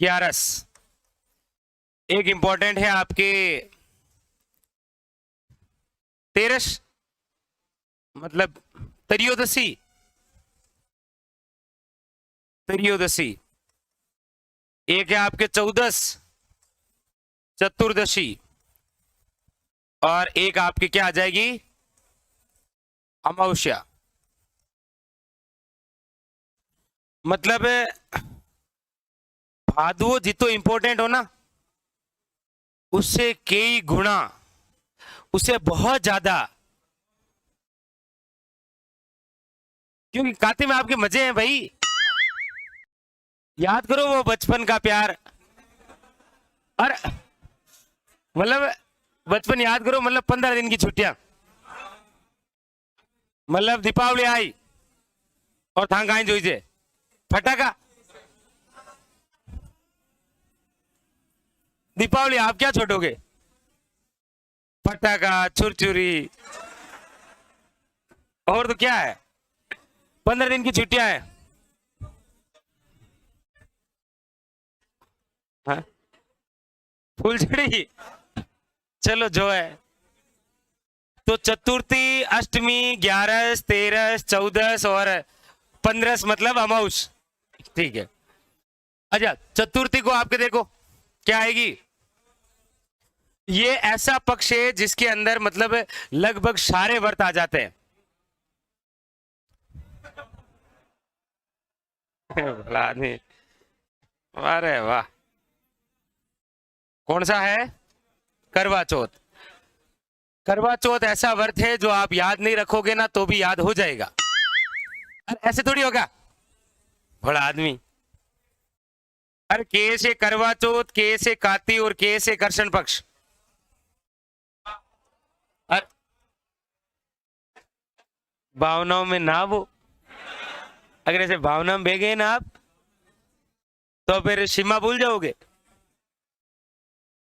ग्यारस। एक इंपॉर्टेंट है आपके तेरस, मतलब त्रयोदशी। त्रयोदशी। एक है आपके चौदस, चतुर्दशी। और एक आपकी क्या आ जाएगी, अमावस्या। मतलब भादवो जितो इंपॉर्टेंट हो ना, उससे कई गुना, उससे बहुत ज्यादा, क्योंकि काते में आपके मजे हैं भाई। याद करो वो बचपन का प्यार। और मतलब बचपन याद करो, मतलब 15 दिन की छुट्टियां, मतलब दीपावली आई और था गाय जोईजे फटाका। दीपावली आप क्या छोड़ोगे, फटाका, छुरछुरी, और तो क्या है, 15 दिन की छुट्टियां है। हाँ? फुलझड़ी, चलो जो है। तो चतुर्थी, अष्टमी, ग्यारस, तेरस, चौदस और 15 मतलब अमाउस। ठीक है। अच्छा, चतुर्थी को आपके देखो क्या आएगी। ये ऐसा पक्ष है जिसके अंदर मतलब लगभग सारे व्रत आ जाते हैं। आदमी, अरे वाह। कौन सा है, करवा चौथ। करवा चौथ ऐसा व्रत है जो आप याद नहीं रखोगे ना तो भी याद हो जाएगा। अरे ऐसे थोड़ी होगा, बड़ा आदमी। अरे के से करवा चौथ, के से काती और के से कृष्ण पक्ष। अरे भावनाओं में ना वो, अगर ऐसे भावना में बह गए ना आप, तो फिर सीमा भूल जाओगे।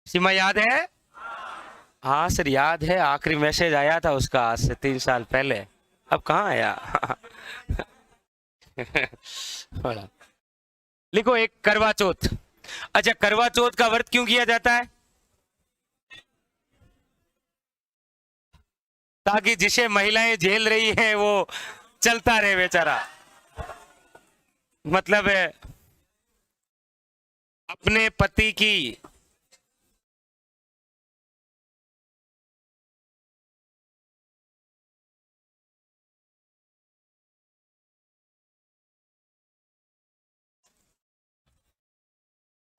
सीमा याद है, हाँ सर याद है, आखिरी मैसेज आया था उसका आज से 3 साल पहले। अब कहाँ आया। बड़ा। लिखो एक करवा चौथ। अच्छा, करवा चौथ का व्रत क्यों किया जाता है, ताकि जिसे महिलाएं झेल रही हैं वो चलता रहे बेचारा। मतलब है अपने पति की,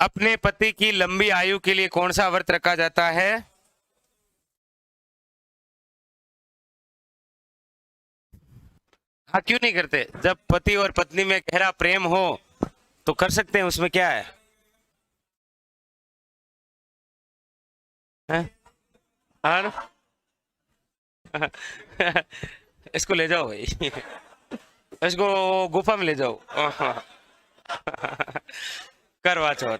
अपने पति की लंबी आयु के लिए कौन सा व्रत रखा जाता है, हाँ क्यों नहीं करते, जब पति और पत्नी में गहरा प्रेम हो तो कर सकते हैं, उसमें क्या है, हैं? हाँ ना? इसको ले जाओ भाई, इसको गुफा में ले जाओ। करवा चौथ।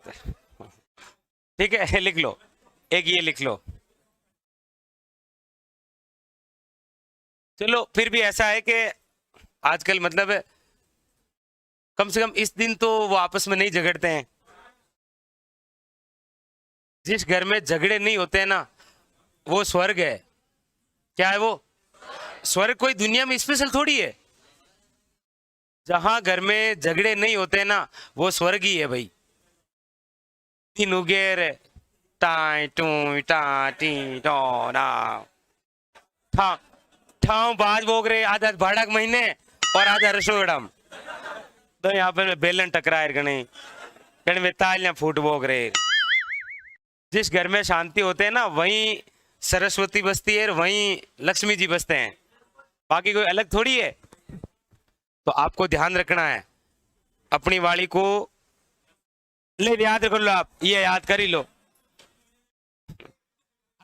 ठीक है, लिख लो, एक ये लिख लो। चलो फिर भी ऐसा है कि आजकल मतलब कम से कम इस दिन तो वो आपस में नहीं झगड़ते हैं। जिस घर में झगड़े नहीं होते हैं ना, वो स्वर्ग है। क्या है वो, स्वर्ग कोई दुनिया में स्पेशल थोड़ी है। जहां घर में झगड़े नहीं होते ना, वो स्वर्ग ही है भाई। नुगेर टाई टू टा टी टो ना ठा ठाव बाज बोग रहे, आधा भाड़क महीने और आधा रसोड़म। तो यहाँ पे बेलन टकराए गणे, गण में तालियां फूट बोग रहे। जिस घर में शांति होते हैं ना, वहीं सरस्वती बसती है, वहीं लक्ष्मी जी बसते हैं। बाकी कोई अलग थोड़ी है। तो आपको ध्यान रखना है अपनी वाणी को। ले याद कर लो, आप ये याद कर ही लो।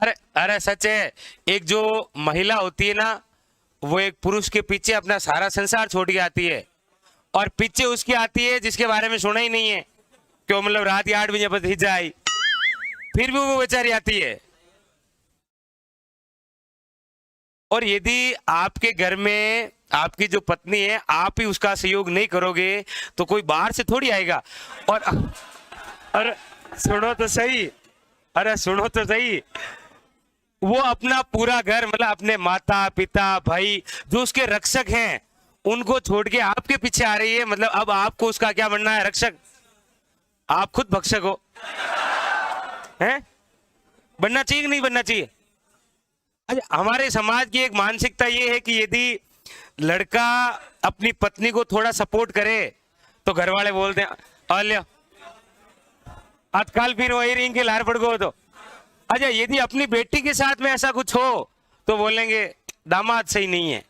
अरे अरे सच है, एक जो महिला होती है ना, वो एक पुरुष के पीछे अपना सारा संसार छोड़ के आती है, और पीछे उसकी आती है जिसके बारे में सुना ही नहीं है, क्यों मतलब रात 8 बजे बस हिजा आई, फिर भी वो बेचारी आती है। और यदि आपके घर में आपकी जो पत्नी है, आप ही उसका सहयोग नहीं करोगे तो कोई बाहर से थोड़ी आएगा। और अरे सुनो तो सही, अरे सुनो तो सही, वो अपना पूरा घर मतलब अपने माता पिता भाई जो उसके रक्षक हैं उनको छोड़ के आपके पीछे आ रही है, मतलब अब आपको उसका क्या बनना है, रक्षक? आप खुद भक्षक हो, हैं? बनना चाहिए कि नहीं बनना चाहिए? अच्छा, हमारे समाज की एक मानसिकता ये है कि यदि लड़का अपनी पत्नी को थोड़ा सपोर्ट करे तो घर वाले बोलते हैं अल्या आजकल फिर वही रिंग के लार पड़ गो। तो अच्छा, यदि अपनी बेटी के साथ में ऐसा कुछ हो तो बोलेंगे दामाद सही नहीं है।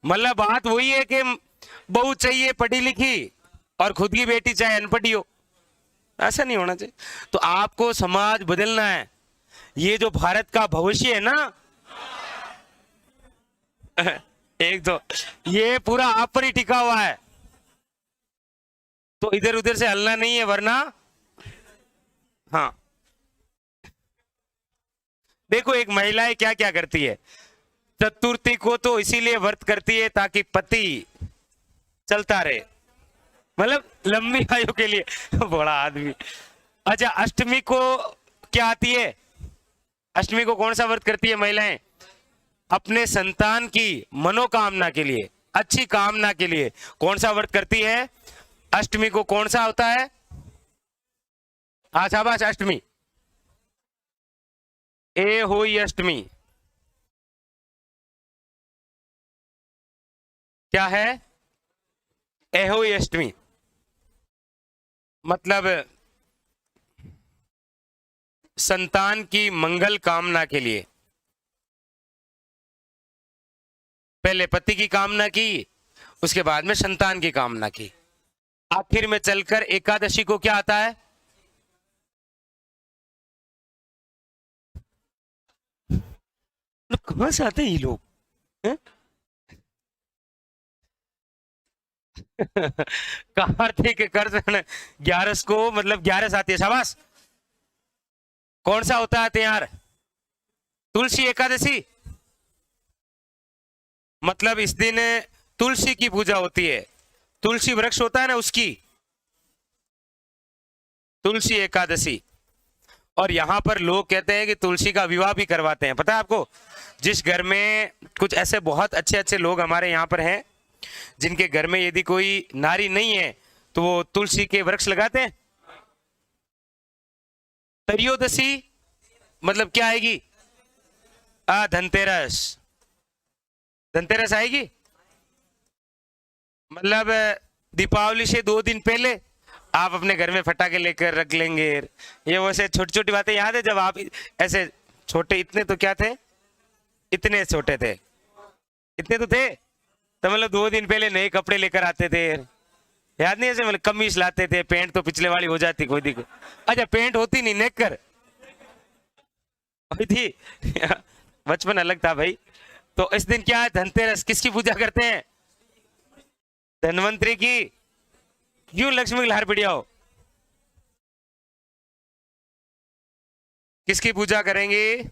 मतलब बात वही है कि बहू चाहिए पढ़ी लिखी और खुद की बेटी चाहे अनपढ़ी हो, ऐसा नहीं होना चाहिए। तो आपको समाज बदलना है, ये जो भारत का भविष्य है ना एक तो ये पूरा आप पर ही टिका हुआ है, तो इधर उधर से हलना नहीं है वरना। हाँ देखो, एक महिलाएं क्या क्या करती है, चतुर्थी को तो इसीलिए व्रत करती है ताकि पति चलता रहे, मतलब लंबी आयु के लिए बड़ा आदमी। अच्छा, अष्टमी को क्या आती है, अष्टमी को कौन सा व्रत करती है महिलाएं? अपने संतान की मनोकामना के लिए, अच्छी कामना के लिए कौन सा व्रत करती है? अष्टमी को कौन सा होता है? हाँ शाबाश, अष्टमी, ए हुई अष्टमी, क्या है? ए हुई अष्टमी मतलब संतान की मंगल कामना के लिए, पहले पति की कामना की, उसके बाद में संतान की कामना की, आखिर में चलकर एकादशी को क्या आता है? कहां से आते हैं ये लोग हैं? कार्तिक कर्जन 11 को, मतलब 11 आती है, शाबाश। कौन सा होता है त्योहार? तुलसी एकादशी, मतलब इस दिन तुलसी की पूजा होती है, तुलसी वृक्ष होता है ना उसकी, तुलसी एकादशी। और यहां पर लोग कहते हैं कि तुलसी का विवाह भी करवाते हैं, पता है आपको? जिस घर में कुछ ऐसे बहुत अच्छे अच्छे लोग हमारे यहाँ पर हैं जिनके घर में यदि कोई नारी नहीं है तो वो तुलसी के वृक्ष लगाते हैं। त्रयोदशी मतलब क्या आएगी? धनतेरस, धनतेरस आएगी, मतलब दीपावली से 2 दिन पहले आप अपने घर में फटाके लेकर रख लेंगे। ये वैसे छोटी छोटी बातें याद है जब आप ऐसे छोटे, इतने तो क्या थे, इतने छोटे थे, इतने तो थे, तो मतलब 2 दिन पहले नए कपड़े लेकर आते थे, याद नहीं? ऐसे मतलब कमीज लाते थे, पैंट तो पिछले वाली हो जाती कोई दिक्कत। अच्छा, पैंट होती नहीं, नेकर होती थी बचपन अलग था भाई। तो इस दिन क्या है? धनतेरस। किसकी पूजा करते हैं? धनवंतरी की। क्यों लक्ष्मी की लहर बढ़िया हो? किसकी पूजा करेंगे?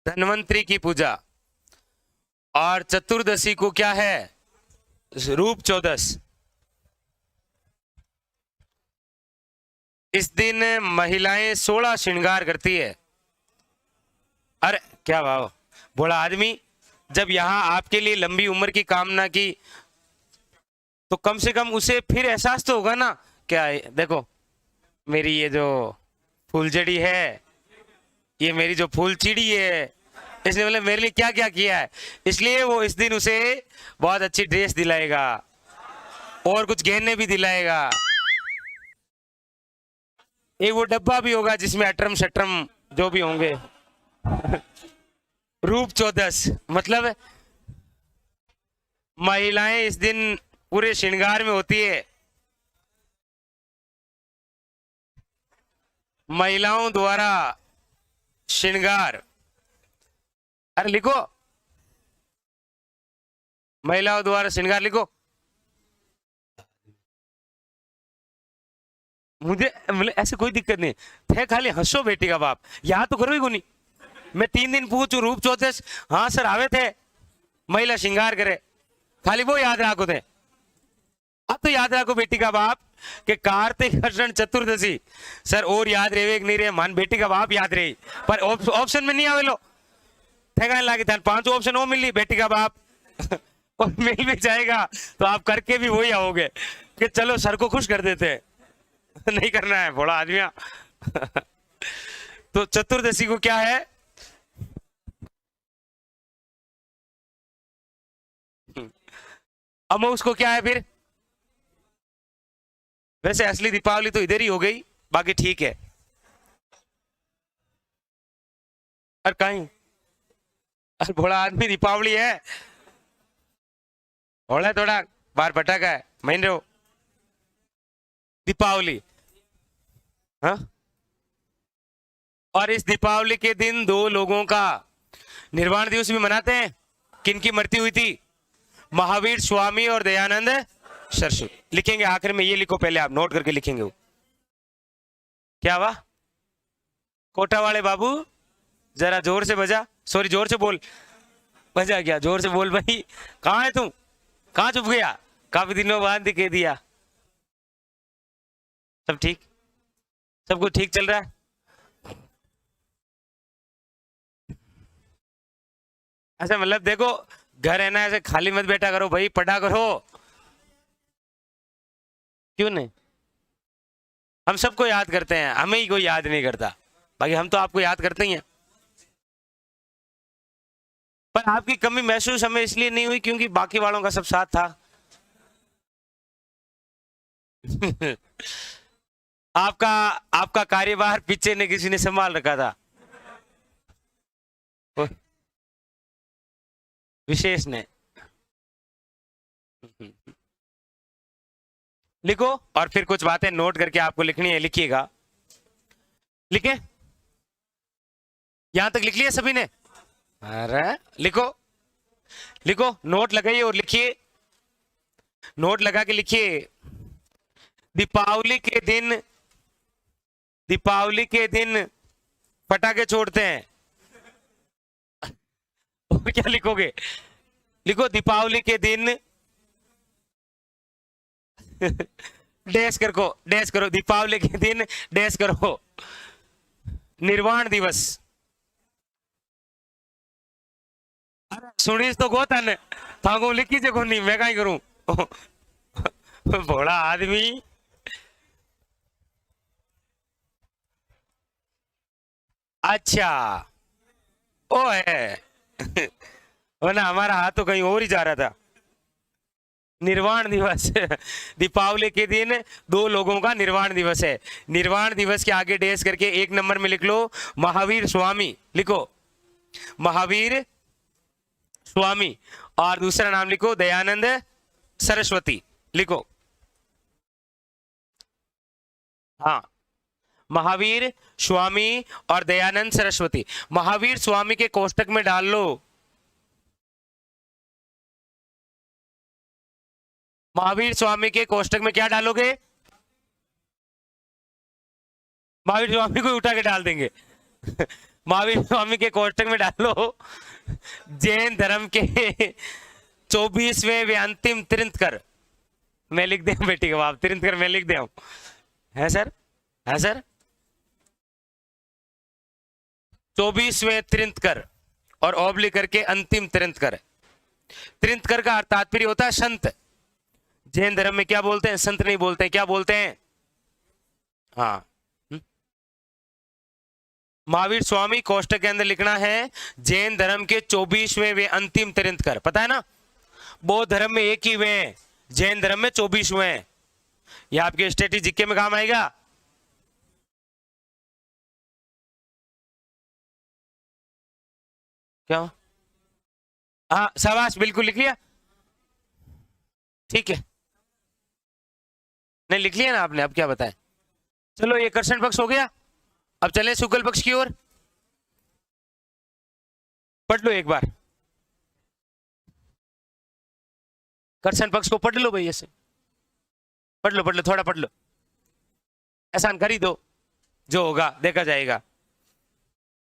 धनवंतरी की पूजा। और चतुर्दशी को क्या है? रूप चौदस। इस दिन महिलाएं 16 श्रृंगार करती है। अरे क्या भाव, बड़ा आदमी, जब यहां आपके लिए लंबी उम्र की कामना की तो कम से कम उसे फिर एहसास तो होगा ना, क्या है? देखो मेरी ये जो फूलझड़ी है, ये मेरी जो फूल चिड़ी है, इसने मतलब मेरे लिए क्या क्या किया है। इसलिए वो इस दिन उसे बहुत अच्छी ड्रेस दिलाएगा और कुछ गहने भी दिलाएगा। एक वो डब्बा भी होगा जिसमें अटरम शटरम जो भी होंगे रूप चौदस मतलब महिलाएं इस दिन पूरे श्रृंगार में होती है। महिलाओं द्वारा श्रृंगार, अरे लिखो, महिलाओं द्वारा श्रृंगार लिखो। मुझे मतलब ऐसे कोई दिक्कत नहीं थे, खाली हंसो बेटी का बाप, यहाँ तो करो ही को नहीं। मैं 3 दिन पूछू रूप चौदस, हाँ सर आवे थे, महिला श्रृंगार करे, खाली वो याद रखो थे। अब तो याद रखो बेटी का बाप, कि कार्तिक कृष्ण चतुर्दशी सर और याद रहे नहीं रहे मान बेटी का बाप याद रही पर ऑप्शन में नहीं आवेलो ठेगा लागे था 5 ऑप्शन वो मिली बेटी का बाप और मिल भी जाएगा तो आप करके भी वही आओगे कि चलो सर को खुश कर देते नहीं करना है बड़ा आदमिया तो चतुर्दशी को क्या है अब उसको क्या है फिर वैसे असली दीपावली तो इधर ही हो गई बाकी ठीक है और कहीं अरे भोला आदमी दीपावली है भोला थोड़ा बार पटाखा है मान रहे हो दीपावली हाँ और इस दीपावली के दिन 2 लोगों का निर्वाण दिवस भी मनाते हैं किनकी मृत्यु हुई थी महावीर स्वामी और दयानंद सरस्वती लिखेंगे आखिर में ये लिखो पहले आप नोट करके लिखेंगे वो क्या हुआ कोटा वाले बाबू जरा जोर से बजा सॉरी जोर से बोल बजा क्या जोर से बोल भाई कहाँ है तू कहाँ चुप गया काफी दिनों बाद दिखे दिया सब ठीक सब कुछ ठीक चल रहा है ऐसा मतलब देखो घर है ना ऐसे खाली मत बैठा करो भाई पढ़ा करो क्यों नहीं हम सबको याद करते हैं हमें ही कोई याद नहीं करता बाकी हम तो आपको याद करते ही हैं पर आपकी कमी महसूस हमें इसलिए नहीं हुई क्योंकि बाकी वालों का सब साथ था आपका आपका कार्यभार पीछे ने किसी ने संभाल रखा था विशेष ने लिखो और फिर कुछ बातें नोट करके आपको लिखनी है लिखिएगा लिखे यहां तक लिख लिया सभी ने अरे लिखो लिखो नोट लगाइए और लिखिए नोट लगा के लिखिए दीपावली के दिन पटाखे छोड़ते हैं और क्या लिखोगे लिखो दीपावली के दिन डैश करो दीपावली के दिन डैश करो निर्वाण दिवस सुनीस तो गोतन थाको लिखी जे कोनी मैं कहीं करूं बड़ा आदमी अच्छा ओ है वरना हमारा हाथ तो कहीं और ही जा रहा था निर्वाण दिवस दीपावली के दिन 2 लोगों का निर्वाण दिवस है निर्वाण दिवस के आगे डैश करके 1 नंबर में लिख लो महावीर स्वामी लिखो महावीर स्वामी और दूसरा नाम लिखो दयानंद सरस्वती लिखो हाँ महावीर स्वामी और दयानंद सरस्वती महावीर स्वामी के कोष्टक में डाल लो महावीर स्वामी के कोष्टक में क्या डालोगे महावीर स्वामी को उठा के डाल देंगे महावीर स्वामी के कोष्टक में डालो जैन धर्म के 24वें वे अंतिम तीर्थंकर मैं लिख दे बेटी का बाप तीर्थंकर मैं लिख दे है सर 24वें तीर्थंकर और ओबली करके अंतिम तीर्थंकर तीर्थंकर का तात्पर्य होता है संत जैन धर्म में क्या बोलते हैं संत नहीं बोलते हैं क्या बोलते हैं हाँ महावीर स्वामी कोष्टक के अंदर लिखना है जैन धर्म के 24वें वे अंतिम तीर्थंकर पता है ना बौद्ध धर्म में 1 ही वे हैं जैन धर्म में 24वें हैं ये आपके स्टेटिक जीके में काम आएगा क्या हाँ शाबाश बिल्कुल लिख लिया ठीक है नहीं लिख लिया ना आपने अब क्या बताएं चलो ये कर्षण पक्ष हो गया अब चले शुक्ल पक्ष की ओर पढ़ लो एक बार कर्षण पक्ष को पढ़ लो भाई ऐसे पढ़ लो थोड़ा पढ़ लो एहसान कर ही दो जो होगा देखा जाएगा